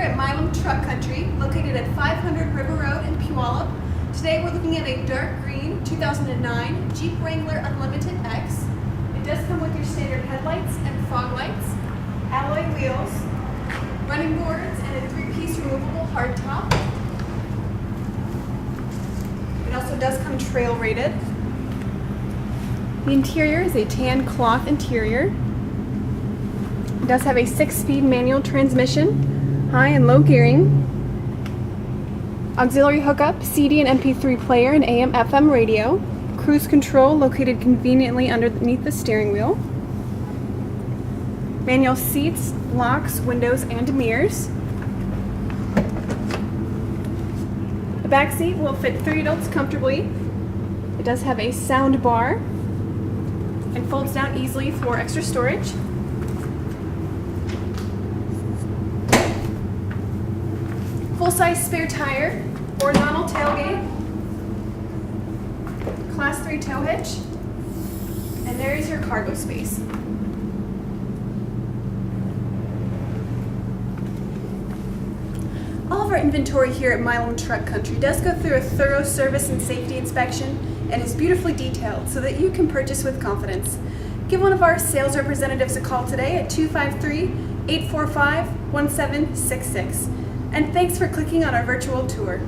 at Milam Truck Country, located at 500 River Road in Puyallup. Today we're looking at a dark green 2009 Jeep Wrangler Unlimited X. It does come with your standard headlights and fog lights, alloy wheels, running boards, and a 3-piece removable hardtop. It also does come trail rated. The interior is a tan cloth interior. It does have a 6-speed manual transmission, high and low gearing, auxiliary hookup, CD and MP3 player, and AM/FM radio, cruise control located conveniently underneath the steering wheel, manual seats, locks, windows, and mirrors. The back seat will fit 3 adults comfortably. It does have a sound bar and folds down easily for extra storage. Full-size spare tire, horizontal tailgate, Class 3 tow hitch, and there is your cargo space. All of our inventory here at Milam Truck Country does go through a thorough service and safety inspection and is beautifully detailed so that you can purchase with confidence. Give one of our sales representatives a call today at 253-845-1766. And thanks for clicking on our virtual tour.